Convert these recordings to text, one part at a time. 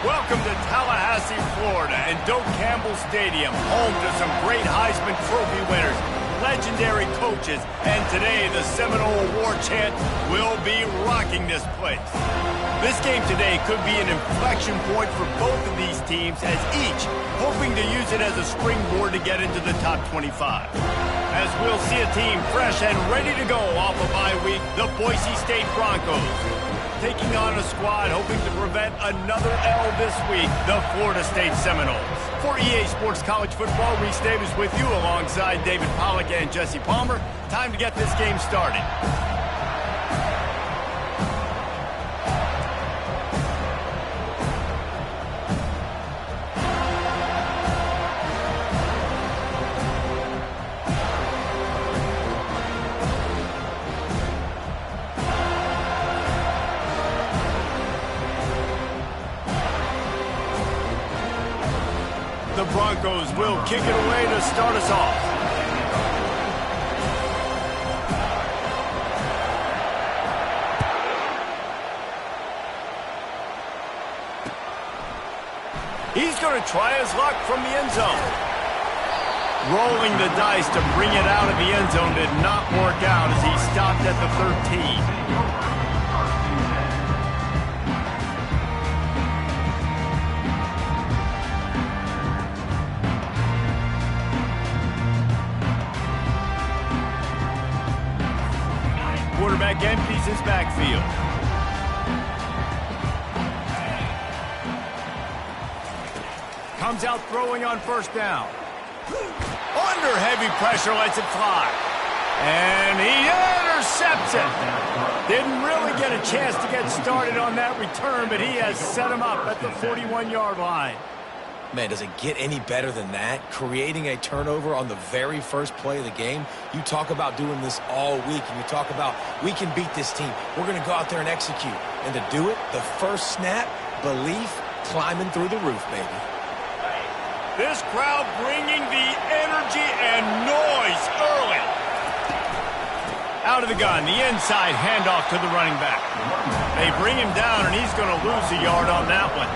Welcome to Tallahassee, Florida, and Doak Campbell Stadium, home to some great Heisman Trophy winners, legendary coaches, and today the Seminole Award chant will be rocking this place. This game today could be an inflection point for both of these teams, as each hoping to use it as a springboard to get into the top 25. As we'll see a team fresh and ready to go off a bye week, the Boise State Broncos. Taking on a squad hoping to prevent another L this week, the Florida State Seminoles. For EA Sports College Football, Reese Davis with you alongside David Pollack and Jesse Palmer. Time to get this game started. The Broncos will kick it away to start us off. He's going to try his luck from the end zone. Rolling the dice to bring it out of the end zone did not work out as he stopped at the 13. Quarterback empties his backfield. Comes out throwing on first down. Under heavy pressure, lets it fly. And he intercepts it. Didn't really get a chance to get started on that return, but he has set him up at the 41-yard line. Man, does it get any better than that? Creating a turnover on the very first play of the game. You talk about doing this all week, and you talk about, we can beat this team. We're going to go out there and execute. And to do it, the first snap, belief climbing through the roof, baby. This crowd bringing the energy and noise early. Out of the gun, the inside handoff to the running back. They bring him down, and he's going to lose a yard on that one.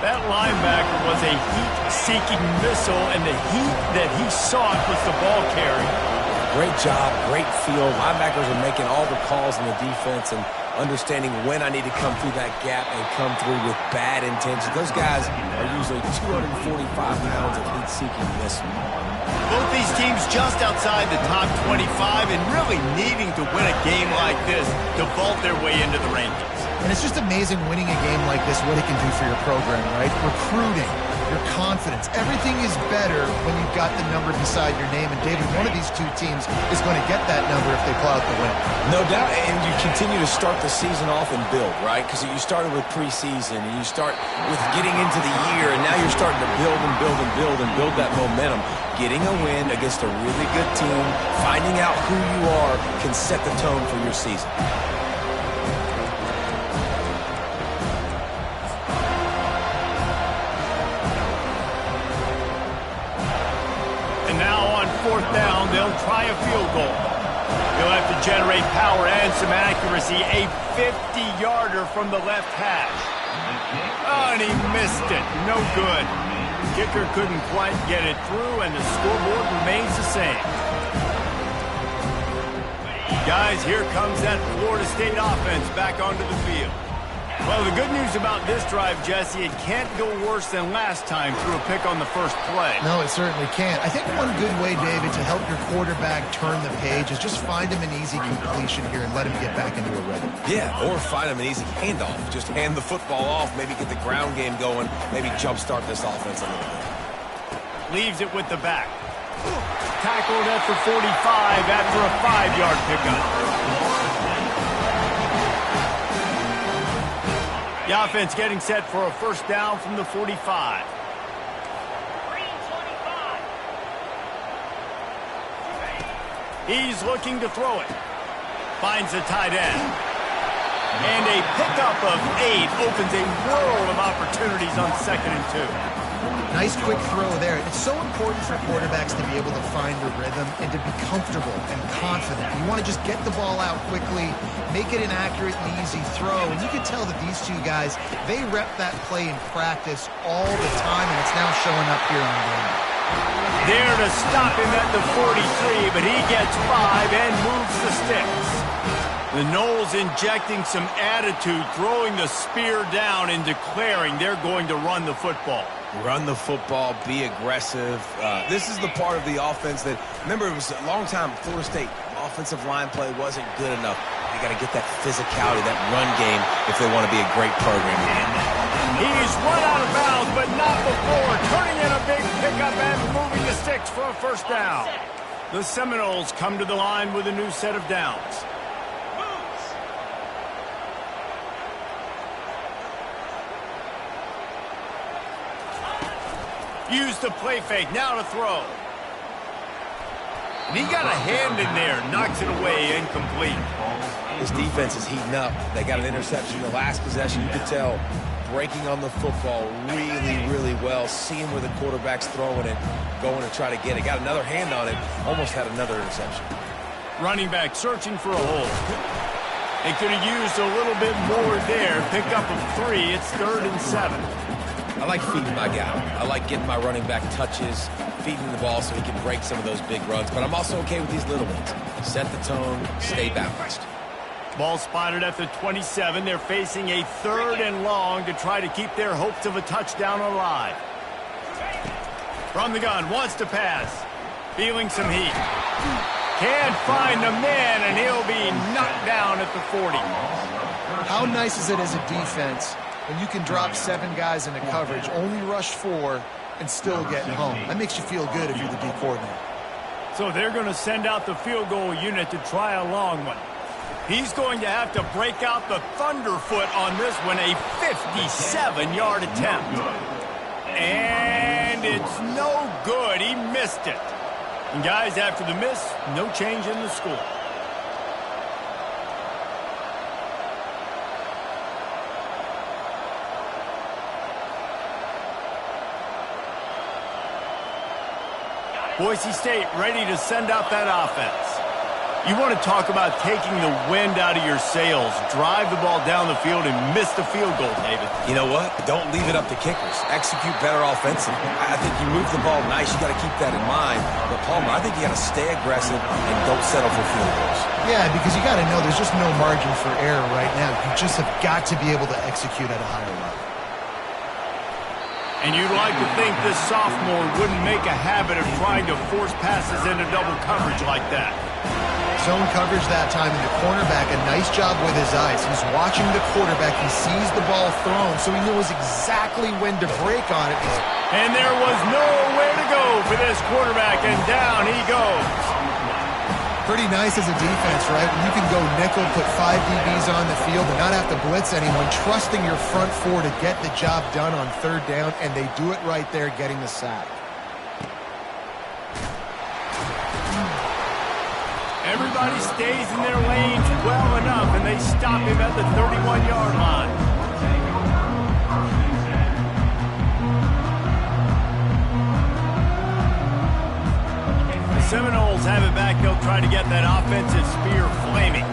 That linebacker was a heat-seeking missile, and the heat that he sought was the ball carry. Great job, great feel. Linebackers are making all the calls in the defense and understanding when I need to come through that gap and come through with bad intentions. Those guys are usually 245 pounds of heat-seeking missile. Both these teams just outside the top 25 and really needing to win a game like this to vault their way into the rankings. And it's just amazing winning a game like this, what it can do for your program, right? Recruiting, your confidence, everything is better when you've got the number beside your name. And David, one of these two teams is going to get that number if they pull out the win. No doubt, and you continue to start the season off and build, right? Because you started with preseason, and you start with getting into the year, and now you're starting to build and build and build and build that momentum. Getting a win against a really good team, finding out who you are, can set the tone for your season. Fourth down, they'll try a field goal. He'll have to generate power and some accuracy. A 50-yarder from the left hash. Oh, and he missed it. No good. Kicker couldn't quite get it through, and the scoreboard remains the same. Guys, here comes that Florida State offense back onto the field. Well, the good news about this drive, Jesse, it can't go worse than last time through a pick on the first play. No, it certainly can't. I think one good way, David, to help your quarterback turn the page is just find him an easy completion here and let him get back into a rhythm. Yeah, or find him an easy handoff. Just hand the football off, maybe get the ground game going, maybe jumpstart this offense a little bit. Leaves it with the back. Tackled at the 45 after a 5-yard pickup. The offense getting set for a first down from the 45. He's looking to throw it. Finds the tight end. And a pickup of 8 opens a world of opportunities on 2nd and 2. Nice quick throw there. It's so important for quarterbacks to be able to find a rhythm and to be comfortable and confident. You want to just get the ball out quickly, make it an accurate and easy throw. And you can tell that these two guys, they rep that play in practice all the time, and it's now showing up here on the game. There to stop him at the 43, but he gets 5 and moves the sticks. The Noles injecting some attitude, throwing the spear down and declaring they're going to run the football. Run the football, be aggressive. This is the part of the offense that, remember, it was a long time, Florida State offensive line play wasn't good enough. They got to get that physicality, that run game, if they want to be a great program. He's run out of bounds, but not before. Turning in a big pickup and moving the sticks for a first down. The Seminoles come to the line with a new set of downs. Use the play fake, now to throw. And he got a hand in there, knocks it away, incomplete. This defense is heating up. They got an interception the last possession. You could tell breaking on the football really, really well, seeing where the quarterback's throwing it, going to try to get it. Got another hand on it, almost had another interception. Running back searching for a hole. They could have used a little bit more there. Pick up of 3, it's 3rd and 7. I like feeding my guy. I like getting my running back touches, feeding the ball so he can break some of those big runs. But I'm also okay with these little ones. Set the tone, stay balanced. Ball spotted at the 27. They're facing a 3rd and long to try to keep their hopes of a touchdown alive. From the gun, wants to pass. Feeling some heat. Can't find the man, and he'll be knocked down at the 40. How nice is it as a defense when you can drop 7 guys into coverage, only rush 4, and still get home? That makes you feel good if you're the D coordinator. So they're going to send out the field goal unit to try a long one. He's going to have to break out the thunderfoot on this one, a 57-yard attempt. And it's no good. He missed it. And guys, after the miss, no change in the score. Boise State ready to send out that offense. You want to talk about taking the wind out of your sails. Drive the ball down the field and miss the field goal, David. You know what? Don't leave it up to kickers. Execute better offensively. I think you move the ball nice. You got to keep that in mind. But, Palmer, I think you got to stay aggressive and don't settle for field goals. Yeah, because you got to know there's just no margin for error right now. You just have got to be able to execute at a higher level. And you'd like to think this sophomore wouldn't make a habit of trying to force passes into double coverage like that. Zone coverage that time, and the cornerback, a nice job with his eyes. He's watching the quarterback. He sees the ball thrown, so he knows exactly when to break on it. And there was nowhere to go for this quarterback, and down he goes. Pretty nice as a defense, right? When you can go nickel, put 5 DBs on the field and not have to blitz anyone, trusting your front 4 to get the job done on 3rd down, and they do it right there, getting the sack. Everybody stays in their lanes well enough, and they stop him at the 31-yard line. The Seminoles have it back. They'll try to get that offensive spear flaming.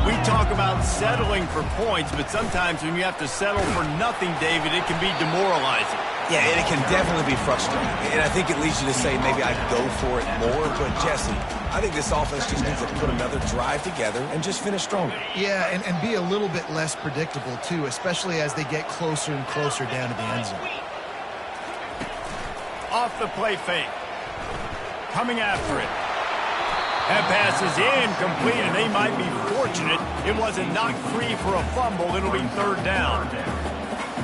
We talk about settling for points, but sometimes when you have to settle for nothing, David, it can be demoralizing. Yeah, and it can definitely be frustrating. And I think it leads you to say maybe I'd go for it more. But, Jesse, I think this offense just needs to put another drive together and just finish stronger. Yeah, and be a little bit less predictable, too, especially as they get closer and closer down to the end zone. Off the play fake. Coming after it. That pass is incomplete, and they might be fortunate it wasn't knocked free for a fumble. It'll be 3rd down.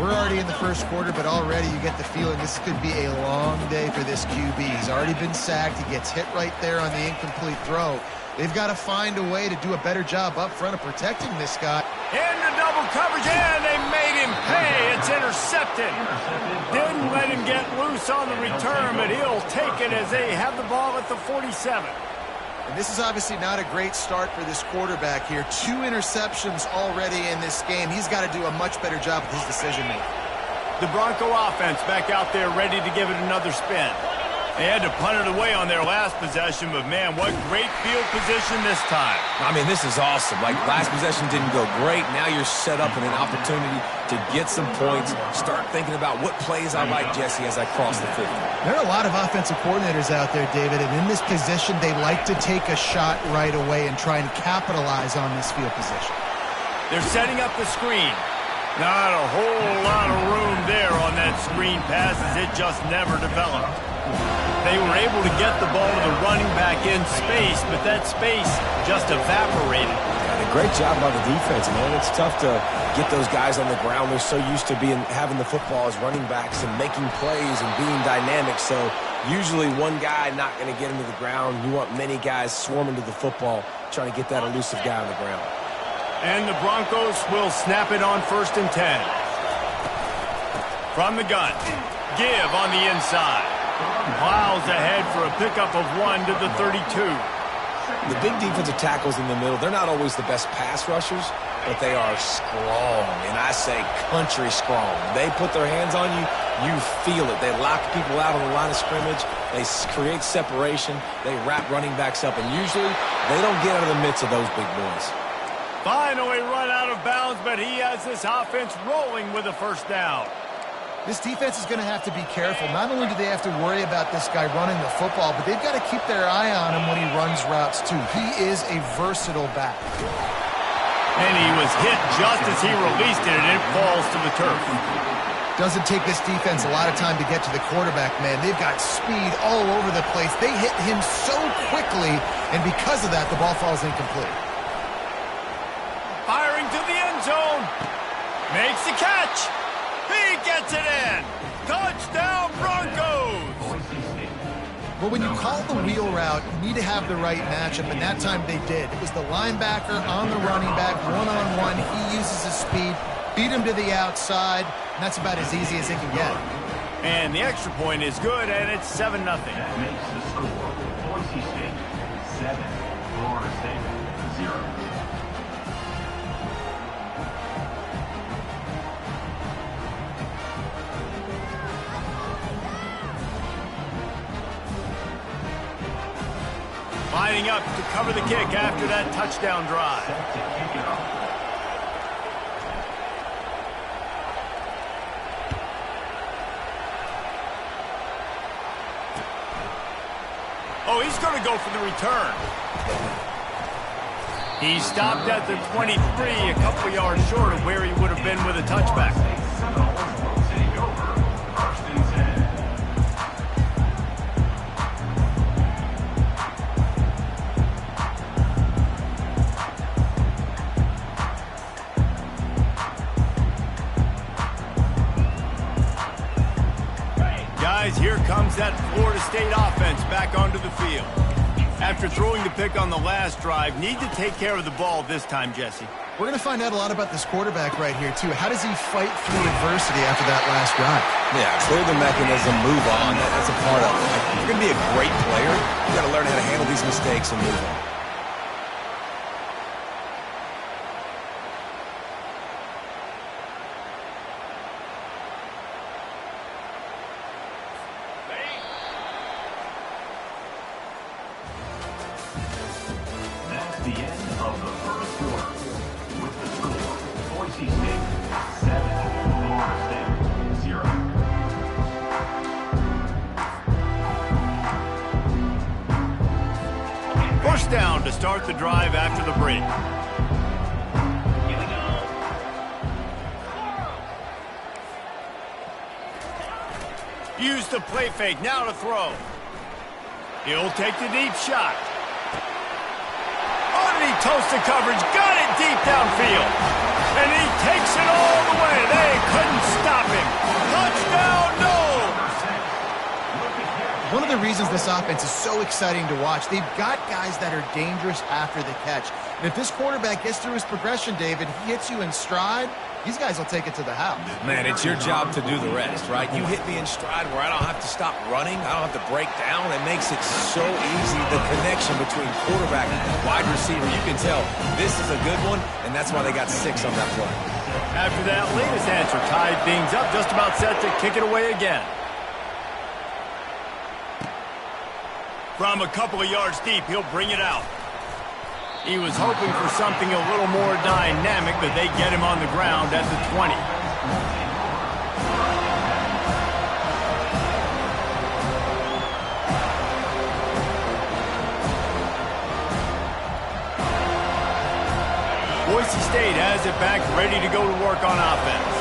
We're already in the first quarter, but already you get the feeling this could be a long day for this QB. He's already been sacked. He gets hit right there on the incomplete throw. They've got to find a way to do a better job up front of protecting this guy. Into double coverage, and they made him pay. It's intercepted. Didn't let him get loose on the return, but he'll take it as they have the ball at the 47. And this is obviously not a great start for this quarterback here. 2 interceptions already in this game. He's got to do a much better job with his decision-making. The Bronco offense back out there ready to give it another spin. They had to punt it away on their last possession, but man, what great field position this time. I mean, this is awesome. Like, last possession didn't go great. Now you're set up in an opportunity to get some points. Start thinking about what plays I like, Jesse, as I cross the 50. There are a lot of offensive coordinators out there, David, and in this position, they like to take a shot right away and try and capitalize on this field position. They're setting up the screen. Not a whole lot of room there on that screen pass as it just never developed. They were able to get the ball to the running back in space, but that space just evaporated. And a great job by the defense, man. It's tough to get those guys on the ground. They're so used to having the football as running backs and making plays and being dynamic. So usually one guy not going to get into the ground. You want many guys swarming to the football, trying to get that elusive guy on the ground. And the Broncos will snap it on 1st and 10. From the gun, give on the inside. Miles ahead for a pickup of 1 to the 32. The big defensive tackles in the middle, they're not always the best pass rushers, but they are strong, and I say country strong. They put their hands on you, you feel it. They lock people out on the line of scrimmage. They create separation. They wrap running backs up, and usually they don't get out of the midst of those big boys. Finally run out of bounds, but he has this offense rolling with a first down. This defense is going to have to be careful. Not only do they have to worry about this guy running the football, but they've got to keep their eye on him when he runs routes, too. He is a versatile back. And he was hit just as he released it, and it falls to the turf. Doesn't take this defense a lot of time to get to the quarterback, man. They've got speed all over the place. They hit him so quickly, and because of that, the ball falls incomplete. Firing to the end zone. Makes the catch. He gets it in. Touchdown, Broncos. But when you call the wheel route, you need to have the right matchup, and that time they did. It was the linebacker on the running back, one-on-one. He uses his speed, beat him to the outside, and that's about as easy as it can get. And the extra point is good, and it's 7-0. That makes the score Boise State 7, Florida State 0. Lining up to cover the kick after that touchdown drive. Oh, he's going to go for the return. He stopped at the 23, a couple yards short of where he would have been with a touchback. Here comes that Florida State offense back onto the field. After throwing the pick on the last drive, need to take care of the ball this time, Jesse. We're going to find out a lot about this quarterback right here, too. How does he fight through adversity after that last drive? Yeah, clear the mechanism, move on. That's a part of it. If you're going to be a great player, you got to learn how to handle these mistakes and move on. The end of the first quarter with the score Boise State 7, Florida State 0. First down to start the drive after the break. Here we go. Use the play fake, now to throw. He'll take the deep shot. Underneath toasted coverage, got it deep downfield. And he takes it all the way. They couldn't stop him. Touchdown, no! One of the reasons this offense is so exciting to watch, they've got guys that are dangerous after the catch. And if this quarterback gets through his progression, David, he hits you in stride, these guys will take it to the house. Man, it's your job to do the rest, right? You hit me in stride where I don't have to stop running. I don't have to break down. It makes it so easy, the connection between quarterback and wide receiver. You can tell this is a good one, and that's why they got 6 on that play. After that latest answer tied things up, just about set to kick it away again. From a couple of yards deep, he'll bring it out. He was hoping for something a little more dynamic, but they get him on the ground at the 20. Boise State has it back, ready to go to work on offense.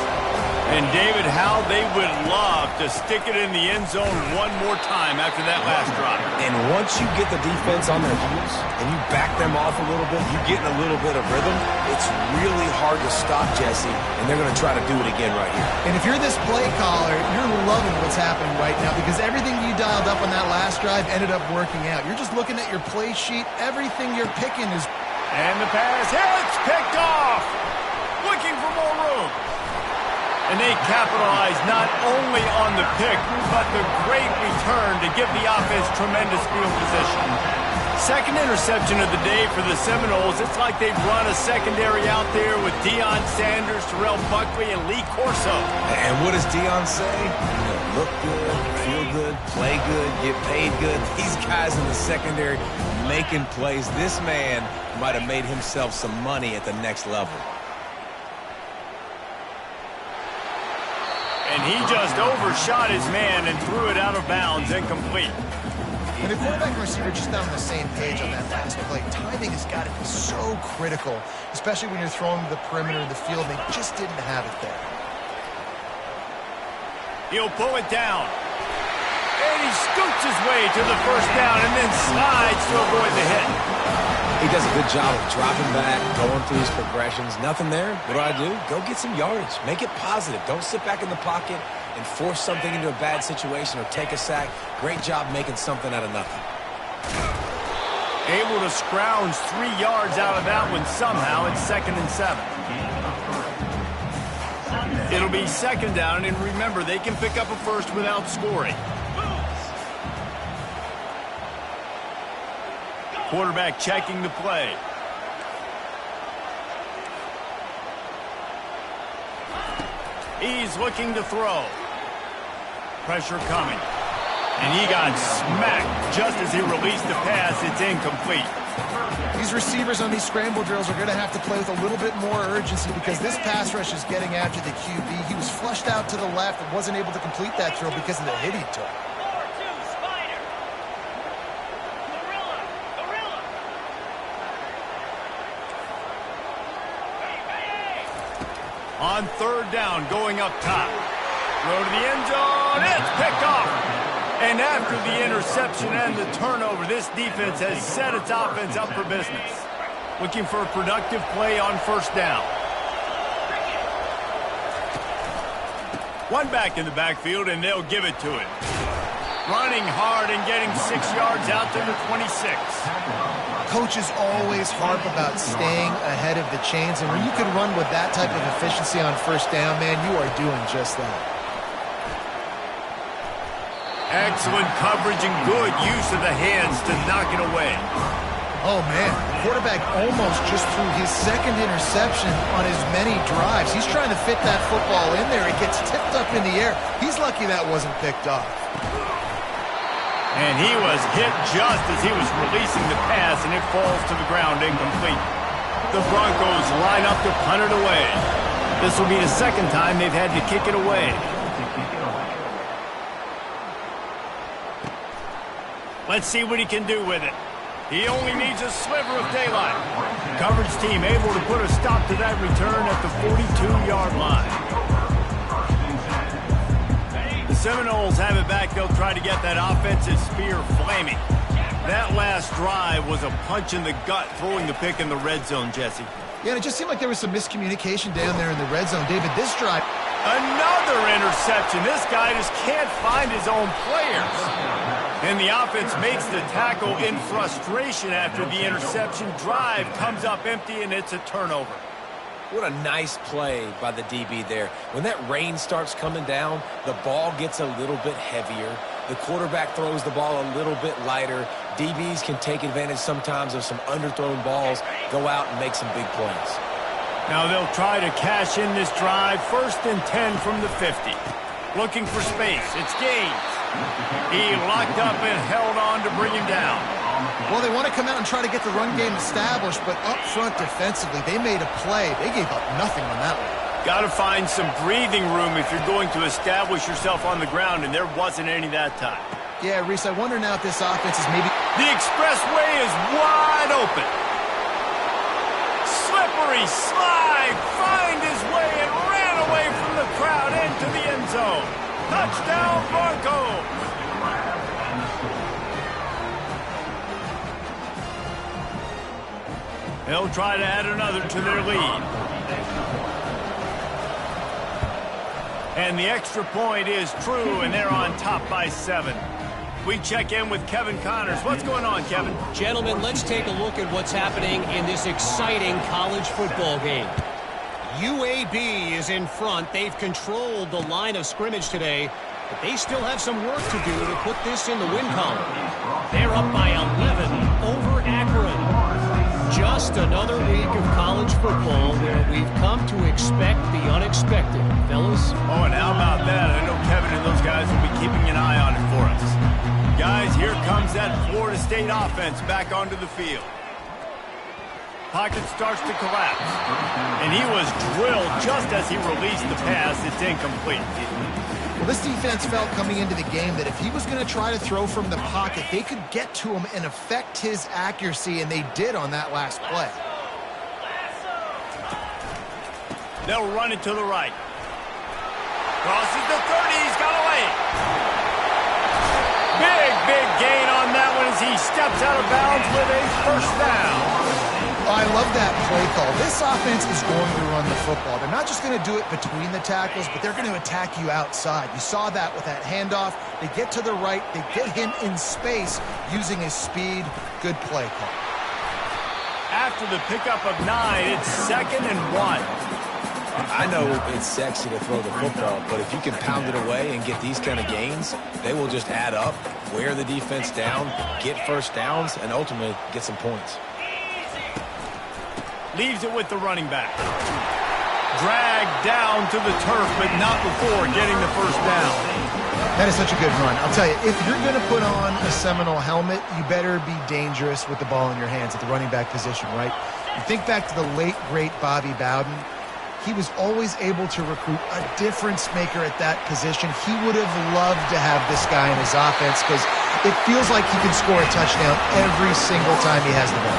And David, how they would love to stick it in the end zone one more time after that last drive. And once you get the defense on their heels and you back them off a little bit, you get in a little bit of rhythm, it's really hard to stop, Jesse, and they're going to try to do it again right here. And if you're this play caller, you're loving what's happening right now because everything you dialed up on that last drive ended up working out. You're just looking at your play sheet. Everything you're picking is... And the pass hits, picked off. Looking for more room. And they capitalize not only on the pick, but the great return to give the offense tremendous field position. Second interception of the day for the Seminoles. It's like they've run a secondary out there with Deion Sanders, Terrell Buckley, and Lee Corso. And what does Deion say? Look good, feel good, play good, get paid good. These guys in the secondary making plays. This man might have made himself some money at the next level. And he just overshot his man and threw it out of bounds, incomplete. And the quarterback and receiver just not on the same page on that last play. Timing has got to be so critical, especially when you're throwing to the perimeter of the field. They just didn't have it there. He'll pull it down. And he scoots his way to the first down and then slides to avoid the hit. He does a good job of dropping back, going through his progressions. Nothing there. What do? Go get some yardage. Make it positive. Don't sit back in the pocket and force something into a bad situation or take a sack. Great job making something out of nothing. Able to scrounge 3 yards out of that one somehow. It's 2nd and 7. It'll be 2nd down, and remember, they can pick up a first without scoring. Quarterback checking the play. He's looking to throw. Pressure coming. And he got smacked just as he released the pass. It's incomplete. These receivers on these scramble drills are going to have to play with a little bit more urgency because this pass rush is getting after the QB. He was flushed out to the left and wasn't able to complete that throw because of the hit he took. On 3rd down, going up top. Throw to the end zone. It's picked off. And after the interception and the turnover, this defense has set its offense up for business. Looking for a productive play on 1st down. One back in the backfield, and they'll give it to it. Running hard and getting 6 yards out to the 26. Coaches always harp about staying ahead of the chains, and when you can run with that type of efficiency on 1st down, man, you are doing just that. Excellent coverage and good use of the hands to knock it away. Oh, man, the quarterback almost just threw his 2nd interception on as many drives. He's trying to fit that football in there. It gets tipped up in the air. He's lucky that wasn't picked off. And he was hit just as he was releasing the pass, and it falls to the ground incomplete. The Broncos line up to punt it away. This will be the 2nd time they've had to kick it away. Let's see what he can do with it. He only needs a sliver of daylight. Coverage team able to put a stop to that return at the 42-yard line. The Seminoles have it back. They'll try to get that offensive spear flaming. That last drive was a punch in the gut, throwing the pick in the red zone, Jesse. Yeah, and it just seemed like there was some miscommunication down there in the red zone. David, this drive... Another interception. This guy just can't find his own players. And the offense makes the tackle in frustration after the interception. Drive comes up empty, and it's a turnover. What a nice play by the DB there. When that rain starts coming down, the ball gets a little bit heavier. The quarterback throws the ball a little bit lighter. DBs can take advantage sometimes of some underthrown balls, go out and make some big plays. Now they'll try to cash in this drive. 1st and 10 from the 50. Looking for space. It's Gaines. He locked up and held on to bring him down. Well, they want to come out and try to get the run game established, but up front defensively, they made a play. They gave up nothing on that one. Got to find some breathing room if you're going to establish yourself on the ground, and there wasn't any that time. Yeah, Reese, I wonder now if this offense is maybe... The expressway is wide open. Slippery slide, find his way and ran away from the crowd into the end zone. Touchdown, Broncos. They'll try to add another to their lead. And the extra point is true, and they're on top by 7. We check in with Kevin Connors. What's going on, Kevin? Gentlemen, let's take a look at what's happening in this exciting college football game. UAB is in front. They've controlled the line of scrimmage today, but they still have some work to do to put this in the win column. They're up by 11 over Akron. Just another week of college football where we've come to expect the unexpected, fellas. Oh, and how about that? I know Kevin and those guys will be keeping an eye on it for us. Guys, here comes that Florida State offense back onto the field. Pocket starts to collapse. And he was drilled just as he released the pass. It's incomplete. Well, this defense felt coming into the game that if he was going to try to throw from the pocket, they could get to him and affect his accuracy, and they did on that last play. They'll run it to the right. Crosses the 30. He's got away. Big gain on that one as he steps out of bounds with a 1st down. I love that play call. This offense is going to run the football. They're not just going to do it between the tackles, but they're going to attack you outside. You saw that with that handoff. They get to the right. They get him in space using his speed. Good play call. After the pickup of 9, it's 2nd and 1. I know it's sexy to throw the football, but if you can pound it away and get these kind of gains, they will just add up, wear the defense down, get 1st downs, and ultimately get some points. Leaves it with the running back. Dragged down to the turf, but not before getting the 1st down. That is such a good run. I'll tell you, if you're going to put on a Seminole helmet, you better be dangerous with the ball in your hands at the running back position, right? You think back to the late, great Bobby Bowden. He was always able to recruit a difference maker at that position. He would have loved to have this guy in his offense because it feels like he can score a touchdown every single time he has the ball.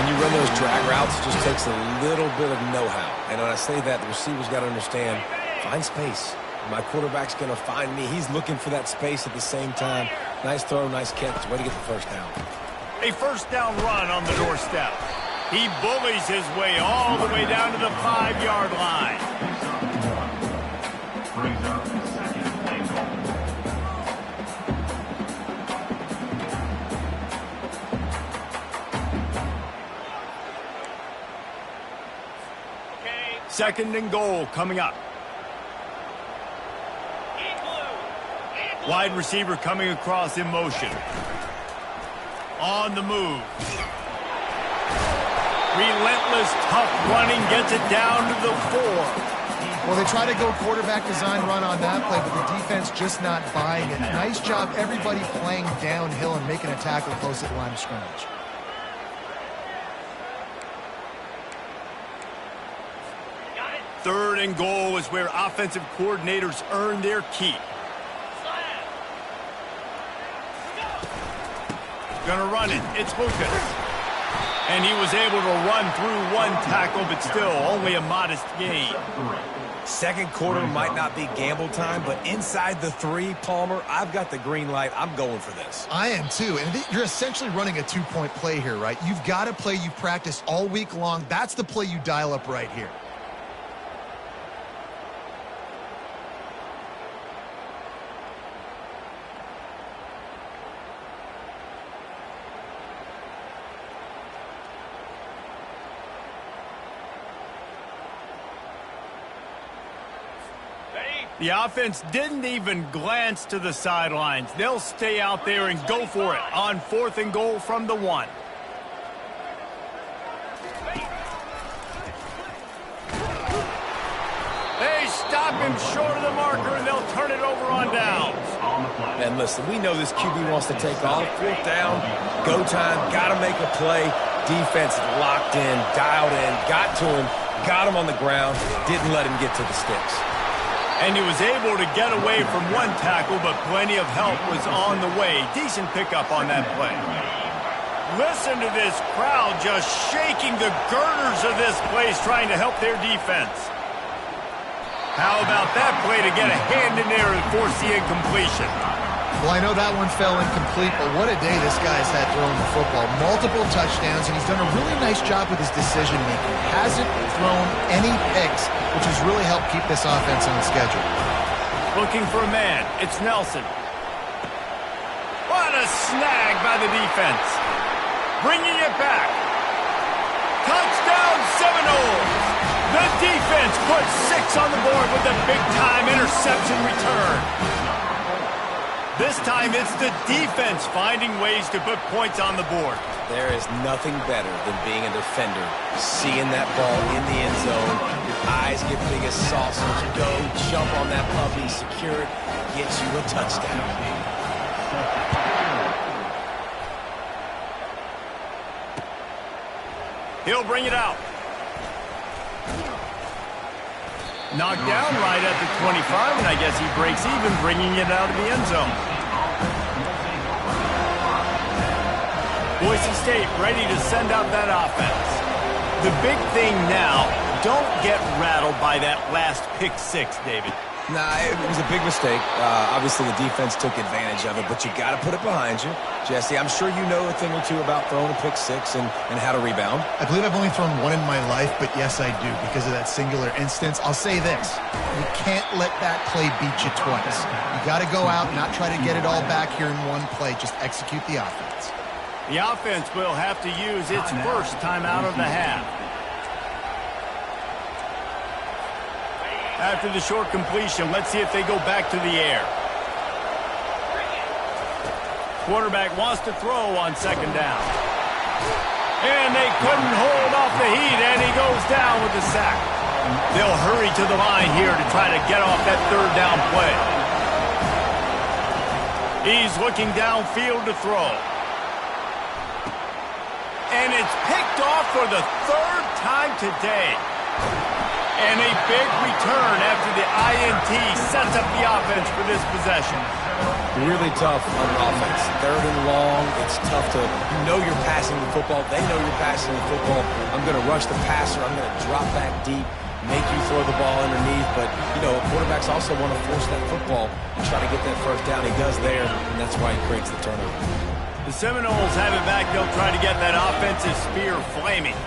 When you run those drag routes, it just takes a little bit of know-how. And when I say that, the receiver's got to understand, find space. My quarterback's going to find me. He's looking for that space at the same time. Nice throw, nice catch. Way to get the 1st down. A 1st down run on the doorstep. He bullies his way all the way down to the 5-yard line. Brings up 2nd and goal. Second and goal coming up. Wide receiver coming across in motion. On the move. Relentless, tough running, gets it down to the 4. Well, they try to go quarterback design run on that play, but the defense just not buying it. Nice job, everybody playing downhill and making a tackle close at the line of scrimmage. Third and goal is where offensive coordinators earn their keep. Gonna run it. It's Lucas. And he was able to run through one tackle, but still only a modest gain. 2nd quarter might not be gamble time, but inside the 3, Palmer, I've got the green light. I'm going for this. I am too. And you're essentially running a 2-point play here, right? You've got to play you've practiced all week long. That's the play you dial up right here. The offense didn't even glance to the sidelines. They'll stay out there and go for it on 4th and goal from the 1. They stop him short of the marker, and they'll turn it over on downs. And listen, we know this QB wants to take off. 4th down, go time, got to make a play. Defense locked in, dialed in, got to him, got him on the ground, didn't let him get to the sticks. And he was able to get away from one tackle, but plenty of help was on the way. Decent pickup on that play. Listen to this crowd just shaking the girders of this place, trying to help their defense. How about that play to get a hand in there and force the incompletion? Well, I know that one fell incomplete, but what a day this guy's had throwing the football. Multiple touchdowns, and he's done a really nice job with his decision-making. Hasn't thrown any picks, which has really helped keep this offense on schedule. Looking for a man. It's Nelson. What a snag by the defense. Bringing it back. Touchdown Seminoles. The defense puts 6 on the board with a big-time interception return. This time it's the defense finding ways to put points on the board. There is nothing better than being a defender. Seeing that ball in the end zone, your eyes get big as saucers. Go, jump on that puppy, secure it, gets you a touchdown. He'll bring it out. Knocked down right at the 25, and I guess he breaks even, bringing it out of the end zone. Boise State ready to send out that offense. The big thing now, don't get rattled by that last pick 6, David. Nah, it was a big mistake. Obviously, the defense took advantage of it, but you got to put it behind you. Jesse, I'm sure you know a thing or two about throwing a pick 6 and how to rebound. I believe I've only thrown one in my life, but yes, I do, because of that singular instance. I'll say this. You can't let that play beat you twice. You got to go out, not try to get it all back here in one play. Just execute the offense. The offense will have to use its first timeout of the half. After the short completion, let's see if they go back to the air. Quarterback wants to throw on 2nd down. And they couldn't hold off the heat, and he goes down with the sack. They'll hurry to the line here to try to get off that 3rd down play. He's looking downfield to throw. And it's picked off for the 3rd time today. And a big return after the INT sets up the offense for this possession. Really tough on offense. 3rd and long. It's tough to, you know you're passing the football. They know you're passing the football. I'm going to rush the passer. I'm going to drop back deep, make you throw the ball underneath. But, you know, quarterbacks also want to force that football and try to get that 1st down. He does there, and that's why he creates the turnover. The Seminoles have it back. They'll try to get that offensive spear flaming.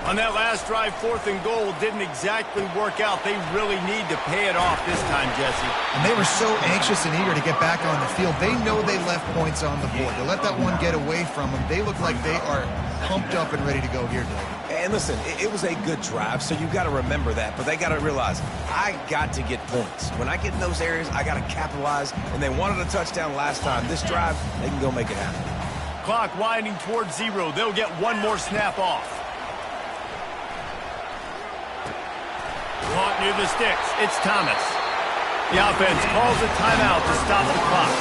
On that last drive, 4th and goal didn't exactly work out. They really need to pay it off this time, Jesse. And they were so anxious and eager to get back on the field. They know they left points on the board. To let that one get away from them, they look like they are pumped up and ready to go here, Dave. And listen, it was a good drive, so you got to remember that. But they got to realize, I got to get points. When I get in those areas, I got to capitalize. And they wanted a touchdown last time. This drive, they can go make it happen. Clock winding towards 0. They'll get one more snap off. Caught near the sticks. It's Thomas. The offense calls a timeout to stop the clock.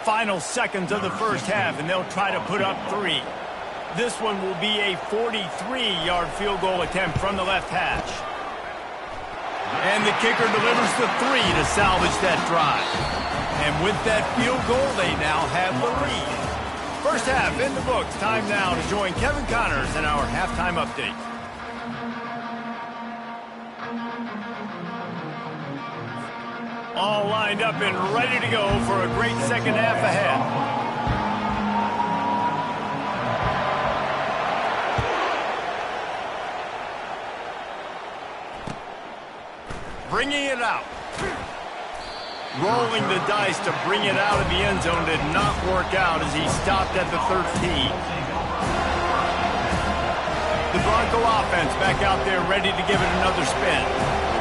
Final seconds of the 1st half, and they'll try to put up 3. This one will be a 43-yard field goal attempt from the left hash. And the kicker delivers the 3 to salvage that drive. And with that field goal, they now have the lead. 1st half in the books. Time now to join Kevin Connors in our halftime update. All lined up and ready to go for a great 2nd half ahead. Bringing it out. Rolling the dice to bring it out of the end zone did not work out as he stopped at the 13. The Bronco offense back out there ready to give it another spin.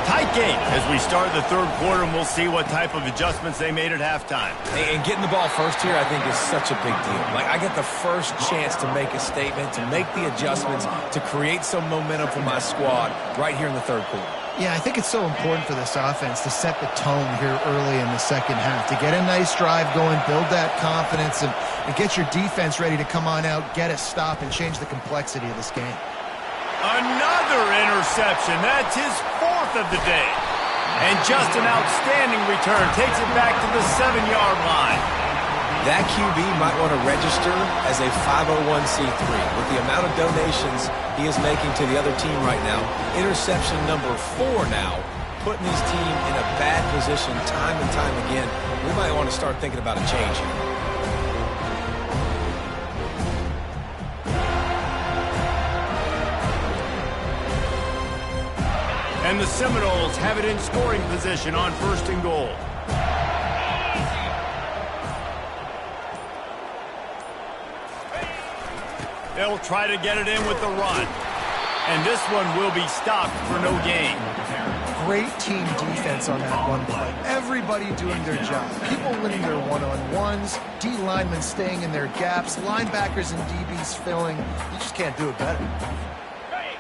Tight game as we start the third quarter, and we'll see what type of adjustments they made at halftime. And getting the ball first here, I think, is such a big deal. Like, I get the first chance to make a statement, to make the adjustments, to create some momentum for my squad right here in the third quarter. Yeah, I think it's so important for this offense to set the tone here early in the second half, to get a nice drive going, build that confidence, and get your defense ready to come on out, get a stop, and change the complexity of this game. Another interception. That's his fourth of the day. And just an outstanding return. Takes it back to the 7-yard line. That QB might want to register as a 501c3. With the amount of donations he is making to the other team right now, interception number 4 now, putting his team in a bad position time and time again. We might want to start thinking about a change here. And the Seminoles have it in scoring position on 1st and goal. They'll try to get it in with the run. And this one will be stopped for no gain. Great team defense on that one play. Everybody doing their job. People winning their one-on-ones, D linemen staying in their gaps, linebackers and DBs filling. You just can't do it better.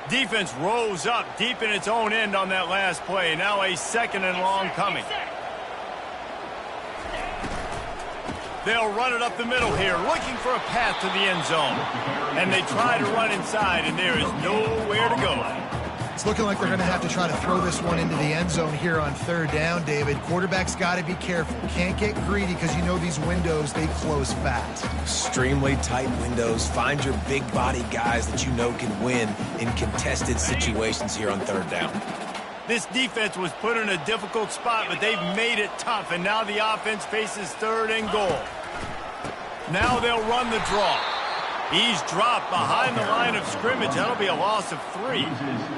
Defense rose up deep in its own end on that last play. Now a 2nd and long coming. They'll run it up the middle here, looking for a path to the end zone. And they try to run inside, and there is nowhere to go. It's looking like they're going to have to try to throw this one into the end zone here on 3rd down, David. Quarterback's got to be careful. Can't get greedy because you know these windows, they close fast. Extremely tight windows. Find your big body guys that you know can win in contested situations here on 3rd down. This defense was put in a difficult spot, but they've made it tough, and now the offense faces 3rd and goal. Now they'll run the draw. He's dropped behind the line of scrimmage. That'll be a loss of 3.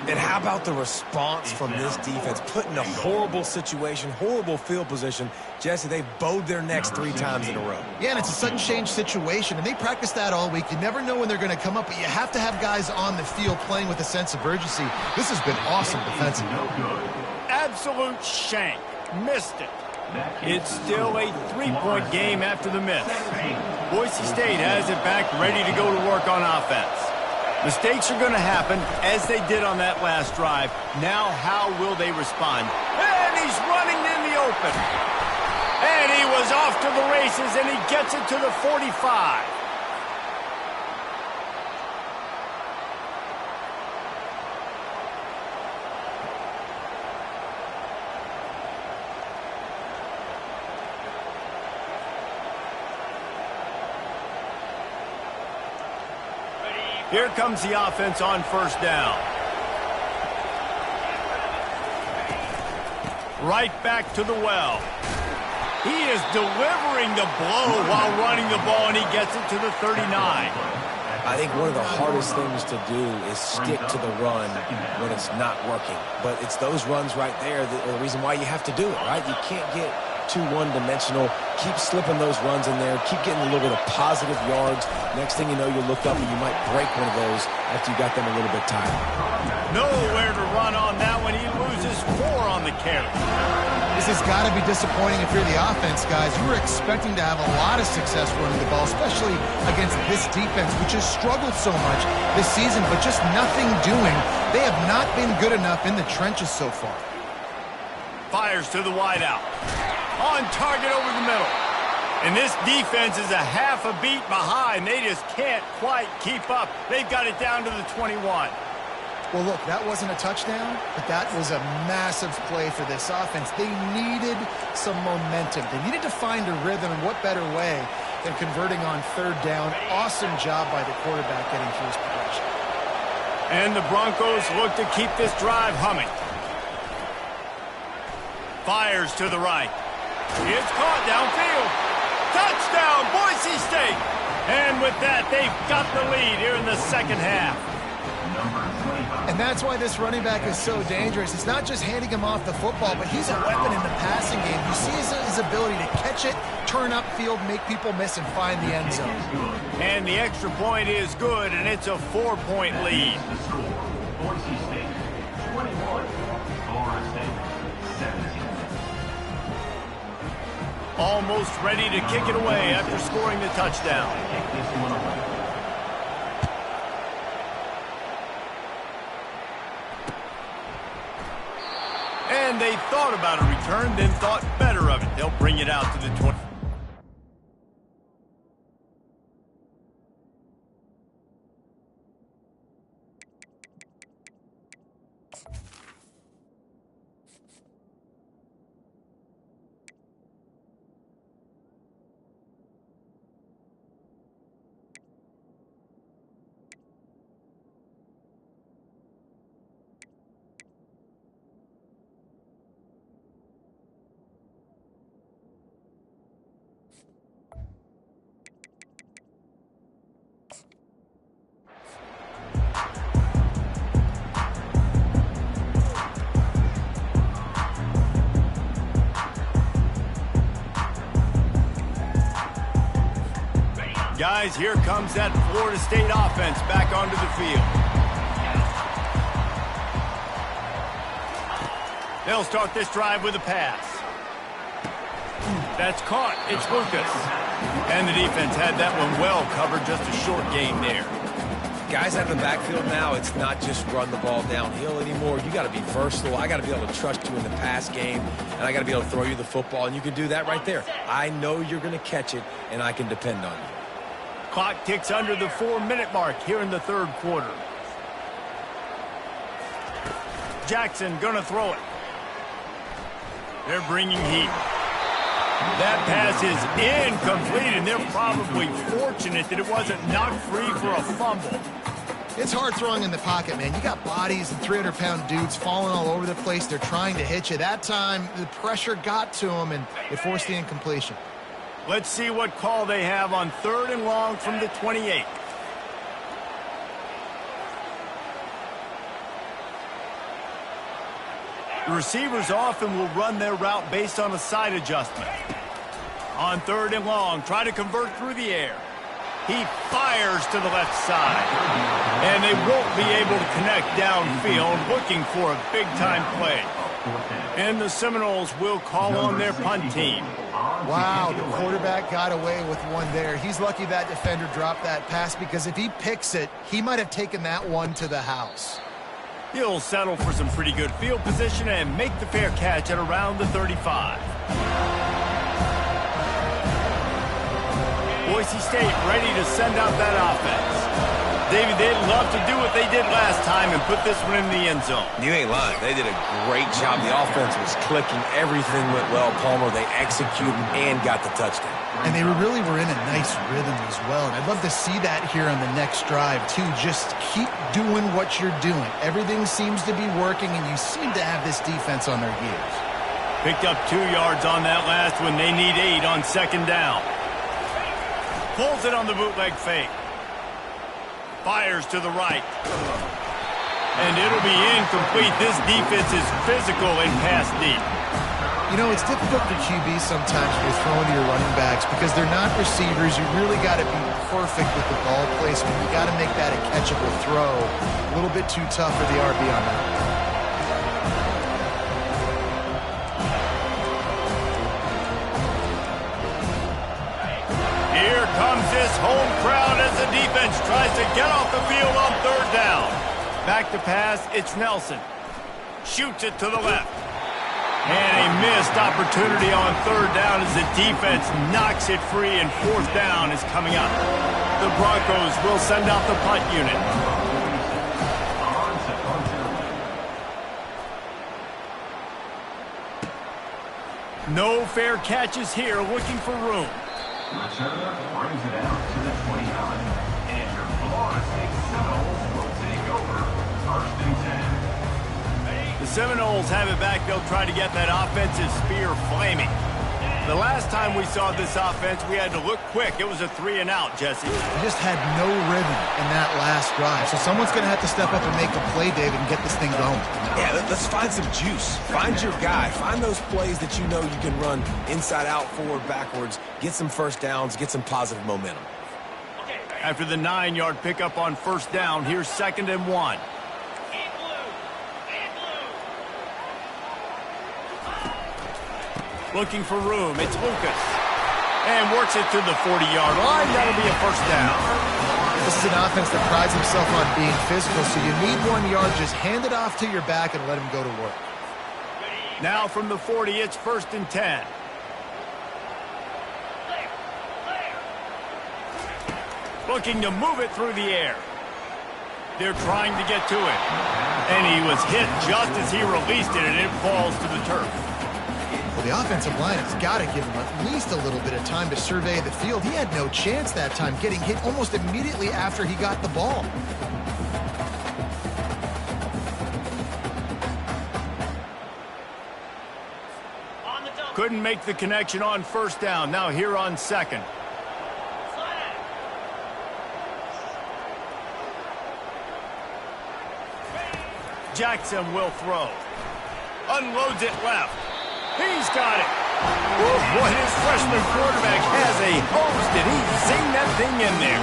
And how about the response from this defense? Put in a horrible situation, horrible field position. Jesse, they've bowed their necks 3 times in a row. Yeah, and it's a sudden change situation, and they practice that all week. You never know when they're going to come up, but you have to have guys on the field playing with a sense of urgency. This has been awesome defensively. Absolute shank. Missed it. It's still a 3-point game after the miss. Boise State has it back, ready to go to work on offense. Mistakes are going to happen, as they did on that last drive. Now, how will they respond? And he's running in the open. And he was off to the races, and he gets it to the 45. Here comes the offense on 1st down. Right back to the well. He is delivering the blow while running the ball, and he gets it to the 39. I think one of the hardest things to do is stick to the run when it's not working. But it's those runs right there that are the reason why you have to do it, right? You can't get too one-dimensional. Keep slipping those runs in there. Keep getting a little bit of positive yards. Next thing you know, you look up and you might break one of those after you got them a little bit tired. Nowhere to run on that one. He loses 4 on the carry. This has got to be disappointing if you're the offense, guys. You were expecting to have a lot of success running the ball, especially against this defense, which has struggled so much this season, but just nothing doing. They have not been good enough in the trenches so far. Fires to the wideout. On target over the middle. And this defense is a half a beat behind. They just can't quite keep up. They've got it down to the 21. Well, look, that wasn't a touchdown, but that was a massive play for this offense. They needed some momentum. They needed to find a rhythm, and what better way than converting on 3rd down. Awesome job by the quarterback getting through his progression. And the Broncos look to keep this drive humming. Fires to the right. It's caught downfield. Touchdown, Boise State. And with that, they've got the lead here in the second half. And that's why this running back is so dangerous. It's not just handing him off the football, but he's a weapon in the passing game. You see his ability to catch it, turn upfield, make people miss, and find the end zone. And the extra point is good, and it's a 4-point lead. Boise State 21, Florida State Almost ready to kick it away after scoring the touchdown. And they thought about a return, then thought better of it. They'll bring it out to the 20. Guys, here comes that Florida State offense back onto the field. They'll start this drive with a pass. That's caught. It's Lucas. And the defense had that one well covered. Just a short gain there. Guys out in the backfield now, it's not just run the ball downhill anymore. You got to be versatile. I got to be able to trust you in the pass game, and I got to be able to throw you the football, and you can do that right there. I know you're going to catch it, and I can depend on you. Clock ticks under the 4-minute mark here in the third quarter. Jackson gonna throw it. They're bringing heat. That pass is incomplete, and they're probably fortunate that it wasn't knocked free for a fumble. It's hard throwing in the pocket, man. You got bodies and 300-pound dudes falling all over the place. They're trying to hit you. That time, the pressure got to them, and it forced the incompletion. Let's see what call they have on 3rd and long from the 28. The receivers often will run their route based on a side adjustment. On 3rd and long, try to convert through the air. He fires to the left side. And they won't be able to connect downfield, looking for a big-time play. And the Seminoles will call on their punt team. Wow, the quarterback got away with one there. He's lucky that defender dropped that pass, because if he picks it, he might have taken that one to the house. He'll settle for some pretty good field position and make the fair catch at around the 35. Boise State ready to send out that offense. David, they'd love to do what they did last time and put this one in the end zone. You ain't lying. They did a great job. The offense was clicking. Everything went well, Palmer. They executed and got the touchdown. And they really were in a nice rhythm as well. And I'd love to see that here on the next drive, too. Just keep doing what you're doing. Everything seems to be working, and you seem to have this defense on their heels. Picked up 2 yards on that last one. They need 8 on 2nd down. Pulls it on the bootleg fake. Fires to the right. And it'll be incomplete. This defense is physical and pass deep. You know, it's difficult for QBs sometimes when you're throwing to your running backs because they're not receivers. You really got to be perfect with the ball placement. You got to make that a catchable throw. A little bit too tough for the RB on that. Here comes this home crowd as the defense tries to get off the field on 3rd down. Back to pass, it's Nelson. Shoots it to the left. And a missed opportunity on 3rd down as the defense knocks it free, and 4th down is coming up. The Broncos will send out the punt unit. No fair catches here, looking for room. Returner brings it out to the 29. And your Florida State Seminoles will take over 1st and 10. The Seminoles have it back. They'll try to get that offensive spear flaming. The last time we saw this offense, we had to look quick. It was a 3-and-out, Jesse. We just had no rhythm in that last drive. So someone's going to have to step up and make a play, David, and get this thing going. Yeah, let's find some juice. Find your guy. Find those plays that you know you can run inside out, forward, backwards. Get some first downs. Get some positive momentum. After the 9-yard pickup on 1st down, here's 2nd and 1. Looking for room. It's Lucas. And works it to the 40-yard line. That'll be a first down. This is an offense that prides himself on being physical, so you need 1 yard. Just hand it off to your back and let him go to work. Now from the 40, it's 1st and 10. Looking to move it through the air. They're trying to get to it. And he was hit just as he released it, and it falls to the turf. Well, the offensive line has got to give him at least a little bit of time to survey the field. He had no chance that time, getting hit almost immediately after he got the ball. Couldn't make the connection on 1st down. Now here on 2nd. Jackson will throw. Unloads it left. He's got it. Boy, his freshman quarterback has a hose. Did he zing that thing in there?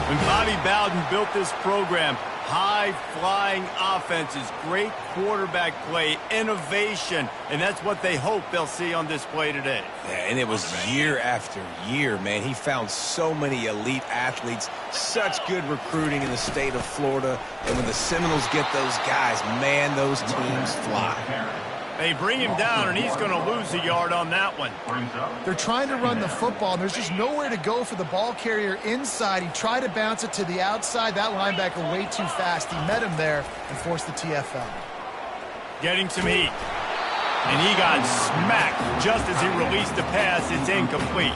When Bobby Bowden built this program, high-flying offenses, great quarterback play, innovation, and that's what they hope they'll see on display today. Yeah, and it was year after year, man. He found so many elite athletes, such good recruiting in the state of Florida, and when the Seminoles get those guys, man, those teams fly. They bring him down, and he's going to lose a yard on that one. They're trying to run the football, and there's just nowhere to go for the ball carrier inside. He tried to bounce it to the outside. That linebacker way too fast. He met him there and forced the TFL. Getting some heat. And he got smacked just as he released the pass. It's incomplete.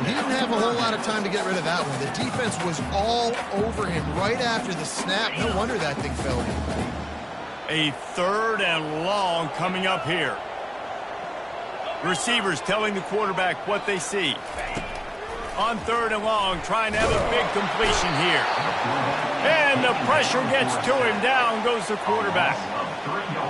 He didn't have a whole lot of time to get rid of that one. The defense was all over him right after the snap. No wonder that thing fell in. A 3rd and long coming up here. Receivers telling the quarterback what they see. On 3rd and long, trying to have a big completion here. And the pressure gets to him. Down goes the quarterback.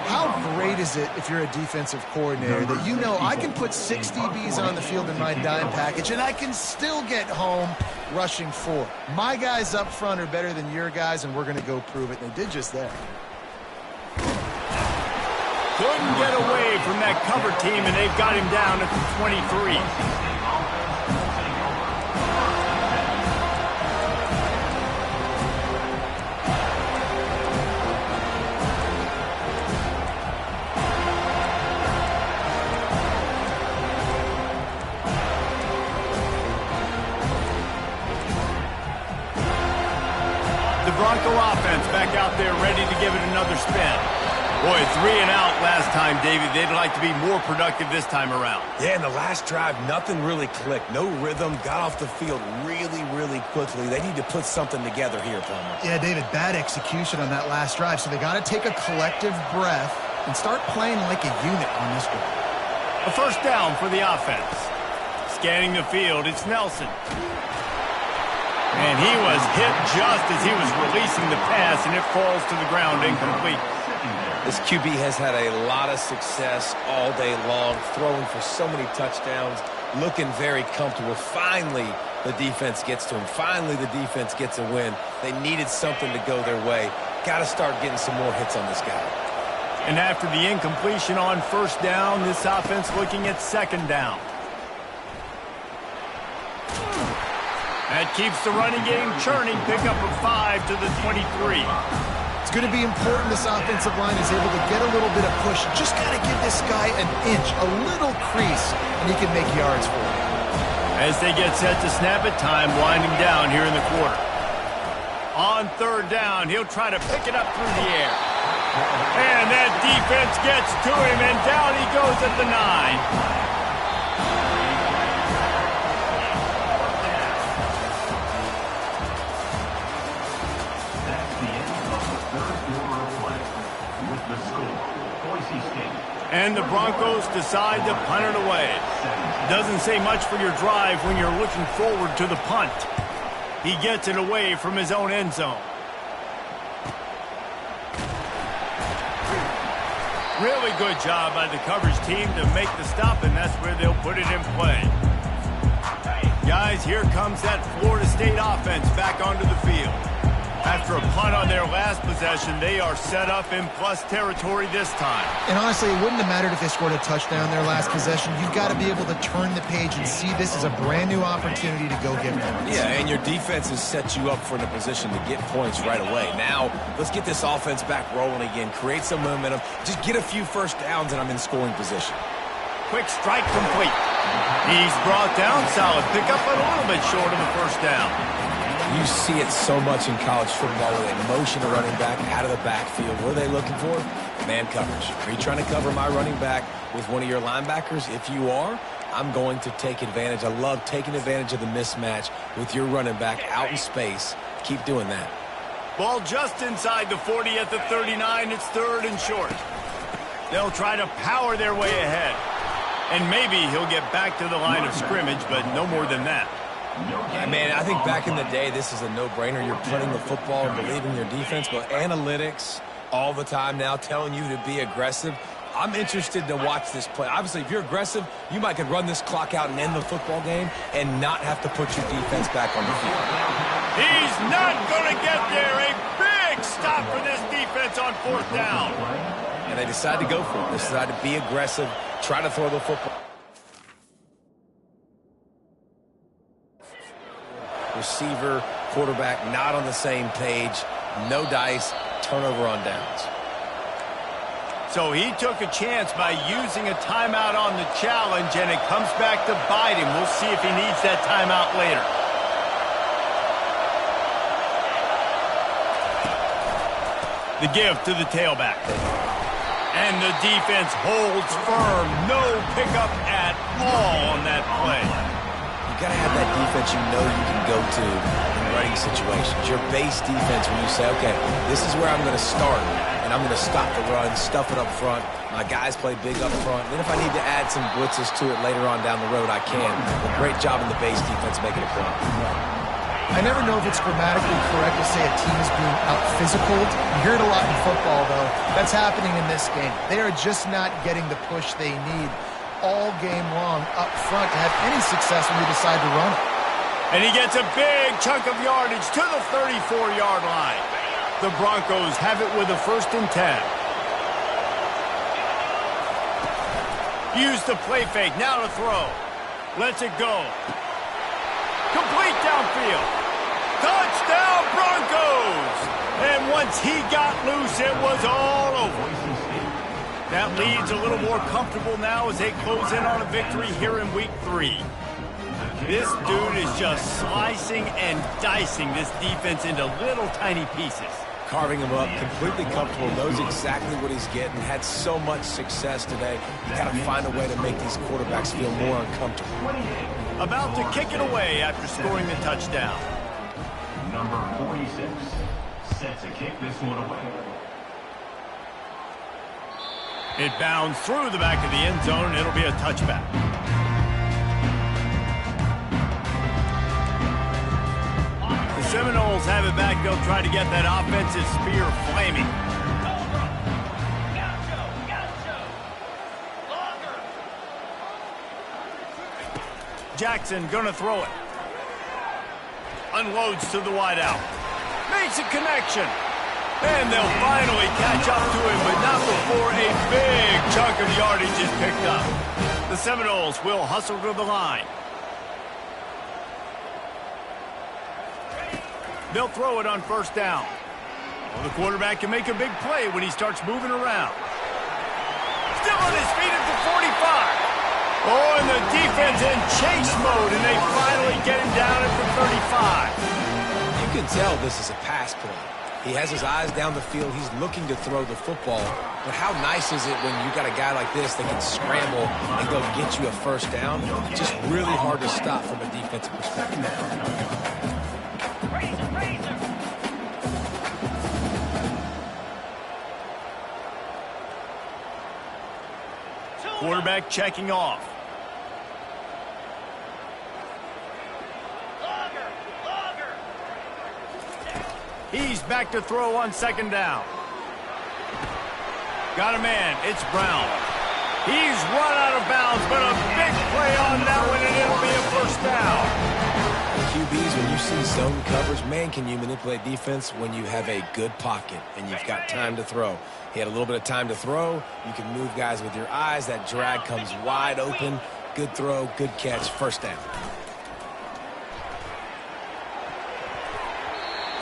How great is it if you're a defensive coordinator that you know I can put 6 DBs on the field in my dime package and I can still get home rushing 4. My guys up front are better than your guys, and we're going to go prove it. And they did just that. Couldn't get away from that cover team, and they've got him down at the 23. The Bronco offense back out there ready to give it another spin. Boy, 3 and out last time, David. They'd like to be more productive this time around. Yeah, in the last drive, nothing really clicked. No rhythm, got off the field really, really quickly. They need to put something together here, Palmer. Yeah, David, bad execution on that last drive, so they got to take a collective breath and start playing like a unit on this one. A 1st down for the offense. Scanning the field, it's Nelson. And he was hit just as he was releasing the pass, and it falls to the ground incomplete. This QB has had a lot of success all day long, throwing for so many touchdowns, looking very comfortable. Finally, the defense gets to him. Finally, the defense gets a win. They needed something to go their way. Got to start getting some more hits on this guy. And after the incompletion on 1st down, this offense looking at 2nd down. That keeps the running game churning. Pick up a 5 to the 23. It's going to be important this offensive line is able to get a little bit of push. Just got to give this guy an inch, a little crease, and he can make yards for it. As they get set to snap it, time winding down here in the quarter. On 3rd down, he'll try to pick it up through the air. And that defense gets to him, and down he goes at the 9. And the Broncos decide to punt it away. Doesn't say much for your drive when you're looking forward to the punt. He gets it away from his own end zone. Really good job by the coverage team to make the stop, and that's where they'll put it in play. Guys, here comes that Florida State offense back onto the field. After a punt on their last possession, they are set up in plus territory this time. And honestly, it wouldn't have mattered if they scored a touchdown their last possession. You've got to be able to turn the page and see this as a brand new opportunity to go get points. Yeah, and your defense has set you up for the position to get points right away. Now, let's get this offense back rolling again, create some momentum, just get a few first downs, and I'm in scoring position. Quick strike complete. He's brought down. Solid pickup, but a little bit short of the first down. You see it so much in college football where they motion a running back out of the backfield. What are they looking for? Man coverage. Are you trying to cover my running back with one of your linebackers? If you are, I'm going to take advantage. I love taking advantage of the mismatch with your running back out in space. Keep doing that. Ball just inside the 40 at the 39. It's third and short. They'll try to power their way ahead. And maybe he'll get back to the line of scrimmage, but no more than that. Yeah, man, I think back in the day, this is a no-brainer. You're punting the football and believing in your defense, but analytics all the time now telling you to be aggressive. I'm interested to watch this play. Obviously, if you're aggressive, you might could run this clock out and end the football game and not have to put your defense back on the field. He's not going to get there. A big stop for this defense on fourth down. And they decide to go for it. They decide to be aggressive, try to throw the football. Receiver, quarterback, not on the same page. No dice, turnover on downs. So he took a chance by using a timeout on the challenge, and it comes back to bite him. We'll see if he needs that timeout later. The give to the tailback. And the defense holds firm. No pickup at all on that play. You got to have that defense you know you can go to in running situations. Your base defense when you say, okay, this is where I'm going to start, and I'm going to stop the run, stuff it up front. My guys play big up front. Then if I need to add some blitzes to it later on down the road, I can. But great job in the base defense making a play. I never know if it's grammatically correct to say a team is being out-physicaled. You hear it a lot in football, though. That's happening in this game. They are just not getting the push they need all game long up front to have any success when we decide to run it. And he gets a big chunk of yardage to the 34-yard line. The Broncos have it with a 1st and 10. Use the play fake, now to throw. Lets it go. Complete downfield. Touchdown, Broncos! And once he got loose, it was all over. That lead's a little more comfortable now as they close in on a victory here in Week 3. This dude is just slicing and dicing this defense into little tiny pieces. Carving him up, completely comfortable, knows exactly what he's getting, had so much success today. You got to find a way to make these quarterbacks feel more uncomfortable. About to kick it away after scoring the touchdown. Number 46 set to kick this one away. It bounds through the back of the end zone, and it'll be a touchback. The Seminoles have it back. They'll try to get that offensive spear flaming. Jackson gonna throw it. Unloads to the wideout. Makes a connection. And they'll finally catch up to him, but not before a big chunk of yardage is picked up. The Seminoles will hustle to the line. They'll throw it on 1st down. Well, the quarterback can make a big play when he starts moving around. Still on his feet at the 45. Oh, and the defense in chase mode, and they finally get him down at the 35. You can tell this is a pass play. He has his eyes down the field. He's looking to throw the football. But how nice is it when you got a guy like this that can scramble and go get you a 1st down? Just really hard to stop from a defensive perspective. Quarterback checking off. He's back to throw on 2nd down. Got a man. It's Brown. He's run out of bounds, but a big play on that one, and it'll be a 1st down. QBs, when you see zone coverage, man, can you manipulate defense when you have a good pocket and you've got time to throw. He had a little bit of time to throw. You can move guys with your eyes. That drag comes wide open. Good throw, good catch, first down.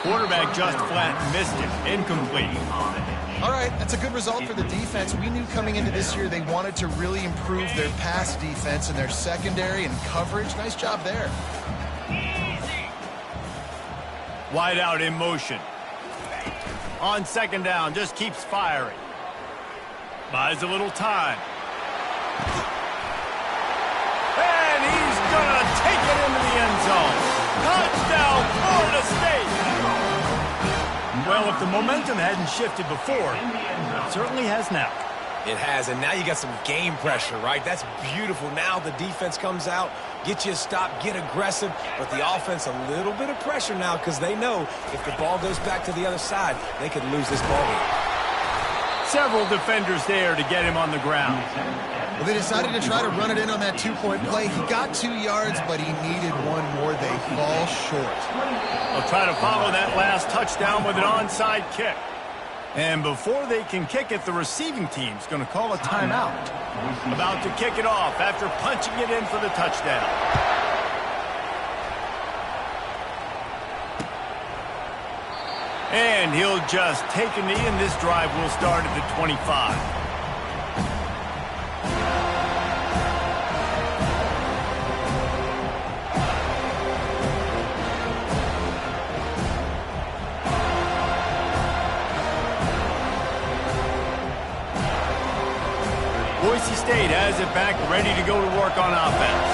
Quarterback just flat missed it. Incomplete. All right, that's a good result for the defense. We knew coming into this year they wanted to really improve their pass defense and their secondary and coverage. Nice job there. Wide out in motion. On second down, just keeps firing. Buys a little time. And he's going to take it into the end zone. Touchdown, Florida State. Well, if the momentum hadn't shifted before, it certainly has now. It has, and now you got some game pressure, right? That's beautiful. Now the defense comes out, get you a stop, get aggressive, but the offense a little bit of pressure now because they know if the ball goes back to the other side, they could lose this ball game. Several defenders there to get him on the ground. Well, they decided to try to run it in on that two-point play. He got 2 yards, but he needed one more. They fall short. They'll try to follow that last touchdown with an onside kick. And before they can kick it, the receiving team's going to call a timeout. About to kick it off after punching it in for the touchdown. And he'll just take a knee, and this drive will start at the 25. Boise State has it back, ready to go to work on offense.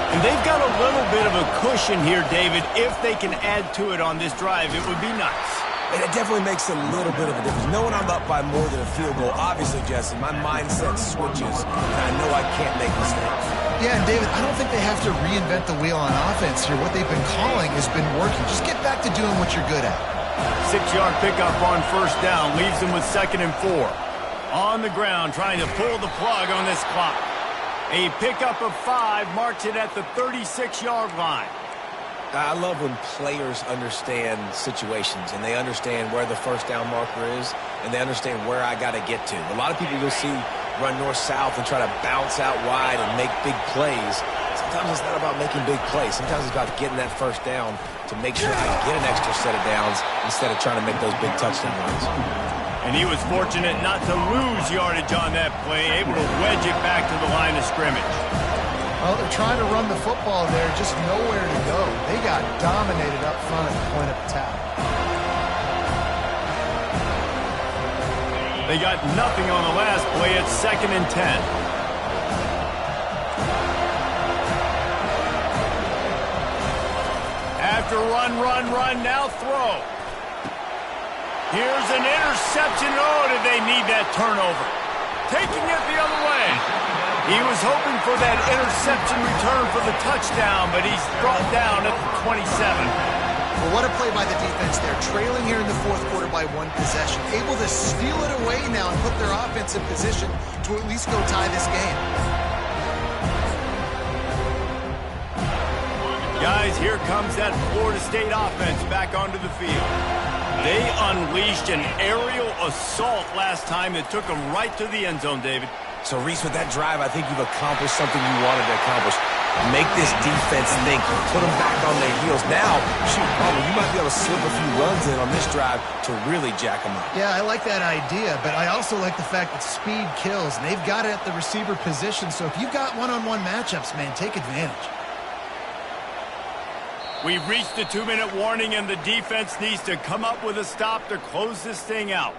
And they've got a little bit of a cushion here, David. If they can add to it on this drive, it would be nice. And it definitely makes a little bit of a difference. Knowing I'm up by more than a field goal, obviously, Jesse, my mindset switches, and I know I can't make mistakes. Yeah, and David, I don't think they have to reinvent the wheel on offense here. What they've been calling has been working. Just get back to doing what you're good at. 6-yard pickup on first down, leaves them with 2nd and 4. On the ground, trying to pull the plug on this clock. A pickup of 5 marks it at the 36-yard line. I love when players understand situations and they understand where the first down marker is and they understand where I got to get to. A lot of people you'll see run north-south and try to bounce out wide and make big plays. Sometimes it's not about making big plays. Sometimes it's about getting that first down to make sure I get an extra set of downs instead of trying to make those big touchdown runs. And he was fortunate not to lose yardage on that play, able to wedge it back to the line of scrimmage. Well, they're trying to run the football there, just nowhere to go. They got dominated up front at the point of attack. They got nothing on the last play. It's 2nd and 10. After run, now throw. Here's an interception. Oh, did they need that turnover? Taking it the other way. He was hoping for that interception return for the touchdown, but he's brought down at the 27. Well, what a play by the defense there. Trailing here in the fourth quarter by 1 possession. Able to steal it away now and put their offense in position to at least go tie this game. Guys, here comes that Florida State offense back onto the field. They unleashed an aerial assault last time that took them right to the end zone, David. So, Reese, with that drive, I think you've accomplished something you wanted to accomplish. Make this defense think. Put them back on their heels. Now, shoot, probably you might be able to slip a few runs in on this drive to really jack them up. Yeah, I like that idea, but I also like the fact that speed kills, and they've got it at the receiver position. So if you've got one-on-one matchups, man, take advantage. We've reached the 2-minute warning, and the defense needs to come up with a stop to close this thing out.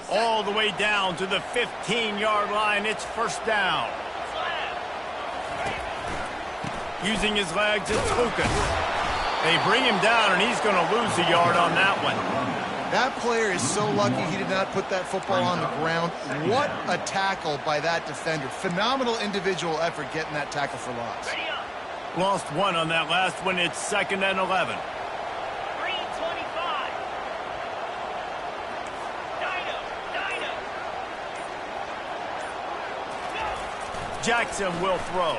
All the way down to the 15-yard line. It's first down. Using his legs, it's Lucas. They bring him down, and he's going to lose a yard on that one. That player is so lucky he did not put that football on the ground. What a tackle by that defender. Phenomenal individual effort getting that tackle for loss. Lost 1 on that last one. It's 2nd and 11. Jackson will throw.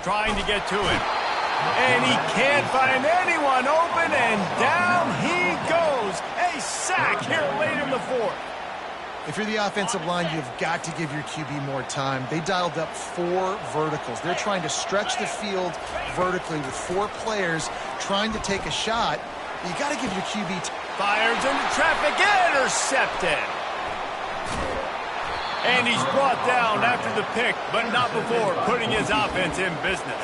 Trying to get to him. And He can't find anyone open, and down he goes. A sack here late in the fourth. If you're the offensive line, you've got to give your QB more time. They dialed up 4 verticals. They're trying to stretch the field vertically with 4 players trying to take a shot. You got to give your QB time. Fires into traffic, intercepted. And he's brought down after the pick, but not before putting his offense in business.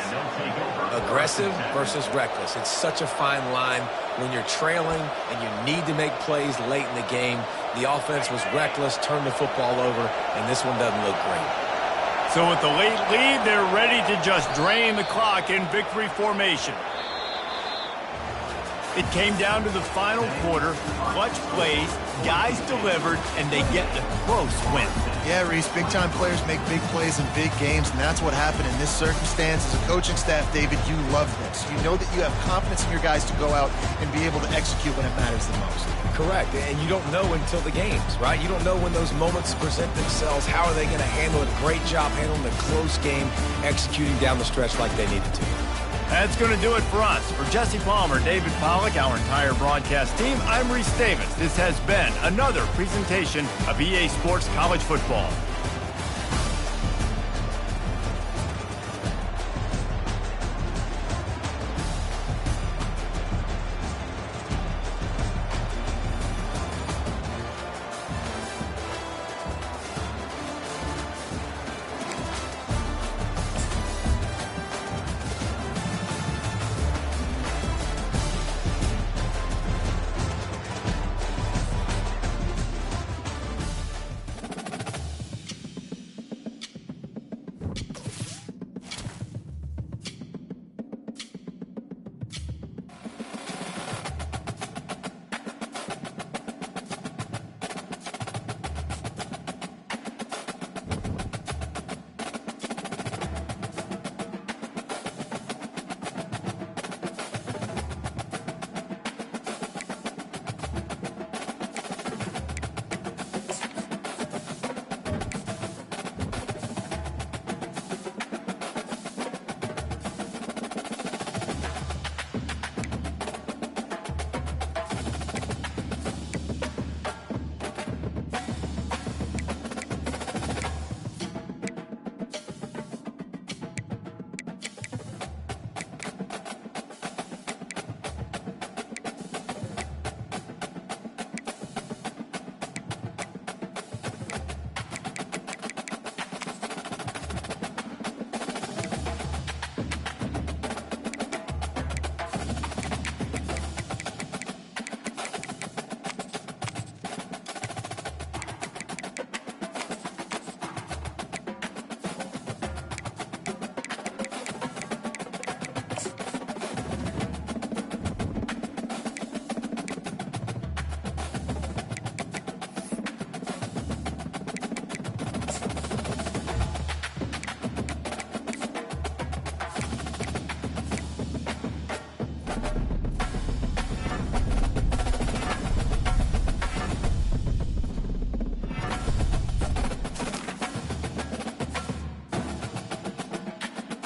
Aggressive versus reckless. It's such a fine line when you're trailing and you need to make plays late in the game. The offense was reckless, turned the football over, and this one doesn't look great. So with the late lead, they're ready to just drain the clock in victory formation. It came down to the final quarter. Clutch plays, guys delivered, and they get the close win. Yeah, Reese, big-time players make big plays in big games, and that's what happened in this circumstance. As a coaching staff, David, you love this. You know that you have confidence in your guys to go out and be able to execute when it matters the most. Correct, and you don't know until the games, right? You don't know when those moments present themselves. How are they going to handle it? Great job handling the close game, executing down the stretch like they needed to. That's going to do it for us. For Jesse Palmer, David Pollack, our entire broadcast team, I'm Reese Davis. This has been another presentation of EA Sports College Football.